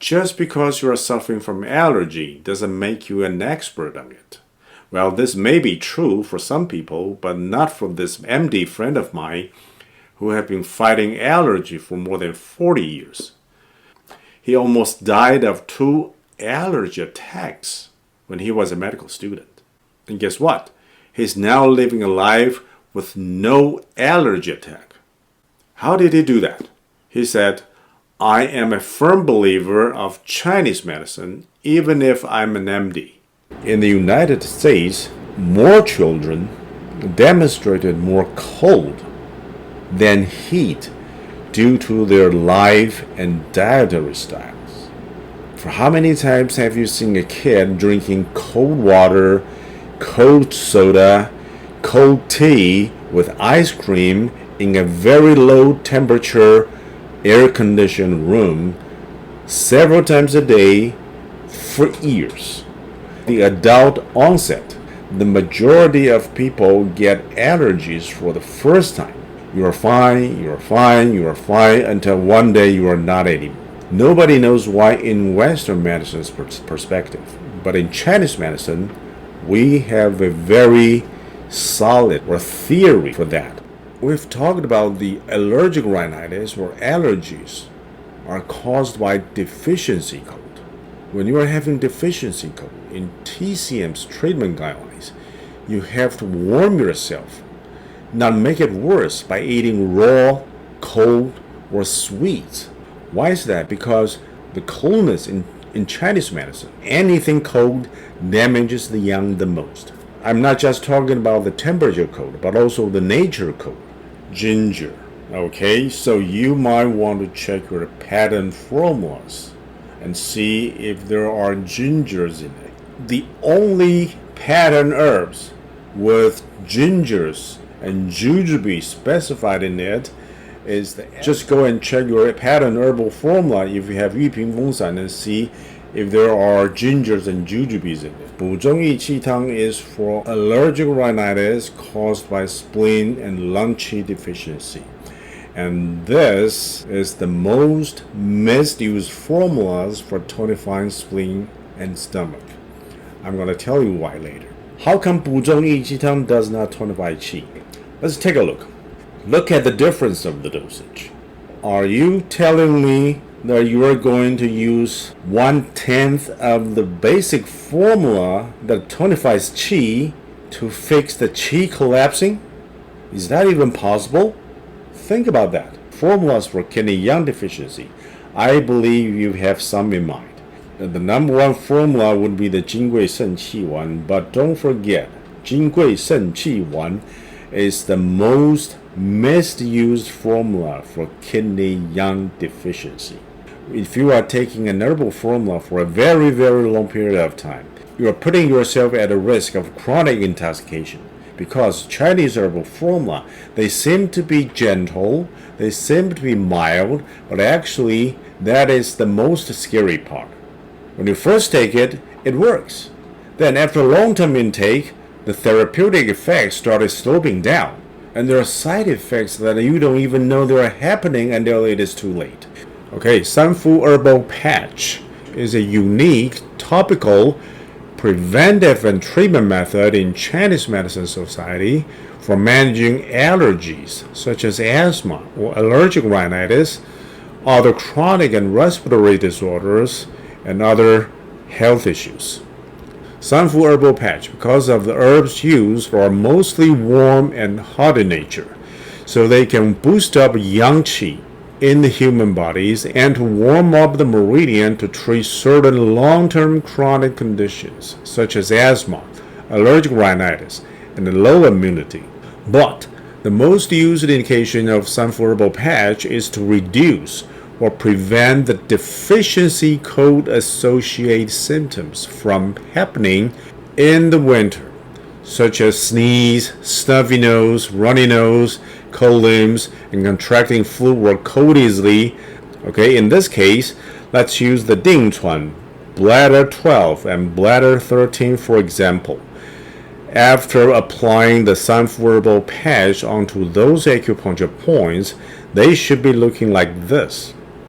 Just because you are suffering from allergy doesn't make you an expert on it. Well, this may be true for some people, but not for this MD friend of mine who have been fighting allergy for more than 40 years. He almost died of 2 allergy attacks when he was a medical student. And guess what? He's now living a life with no allergy attack. How did he do that? He said, I am a firm believer of Chinese medicine, even if I'm an MD. In the United States, more children demonstrated more cold than heat due to their life and dietary styles. For how many times have you seen a kid drinking cold water, cold soda, cold tea with ice cream in a very low temperature air-conditioned room several times a day for years? The adult onset, the majority of people get allergies for the first time. You are fine, you are fine, you are fine, until one day you are not anymore. Nobody knows why in Western medicine's perspective, but in Chinese medicine, we have a very solid theory for that. We've talked about the allergic rhinitis or allergies are caused by deficiency code. When you are having deficiency code in TCM's treatment guidelines, you have to warm yourself, not make it worse by eating raw, cold, or sweets. Why is that? Because the coldness in Chinese medicine, anything cold damages the young the most. I'm not just talking about the temperature code, but also the nature code. Ginger. Okay, so you might want to check your patent formulas and see if there are gingers in it. The only patent herbs with gingers and jujube specified in it is just go and check your patent herbal formula if you have Yu Ping Feng San and see if there are gingers and jujubes in it. 补中益气汤 is for allergic rhinitis caused by spleen and lung qi deficiency. And this is the most misused formulas for tonifying spleen and stomach. I'm going to tell you why later. How come 补中益气汤 does not tonify qi? Let's take a look. Look at the difference of the dosage. Are you telling me that you are going to use 1/10 of the basic formula that tonifies qi to fix the qi collapsing? Is that even possible? Think about that. Formulas for kidney yang deficiency. I believe you have some in mind. The number one formula would be the 金匮肾气丸, but don't forget, 金匮肾气丸 is the most misused formula for kidney yang deficiency. If you are taking an herbal formula for a very, very long period of time, you are putting yourself at a risk of chronic intoxication. Because Chinese herbal formula, they seem to be gentle, they seem to be mild, but actually that is the most scary part. When you first take it, it works. Then after long-term intake, the therapeutic effects started sloping down. And there are side effects that you don't even know they are happening until it is too late. Okay, Sanfu Herbal Patch is a unique topical preventive and treatment method in Chinese Medicine Society for managing allergies such as asthma or allergic rhinitis, other chronic and respiratory disorders, and other health issues. Sanfu Herbal Patch, because of the herbs used, are mostly warm and hot in nature, so they can boost up yang qi in the human bodies and to warm up the meridian to treat certain long-term chronic conditions such as asthma, allergic rhinitis, and low immunity. But the most used indication of Sanfu Herbal Patch is to reduce or prevent the deficiency code-associated symptoms from happening in the winter, such as sneeze, stuffy nose, runny nose, cold limbs, and contracting flu or cold easily. Okay, in this case, let's use the Dingchuan, bladder 12 and bladder 13 for example. After applying the Sanfu Herbal Patch onto those acupuncture points, they should be looking like this.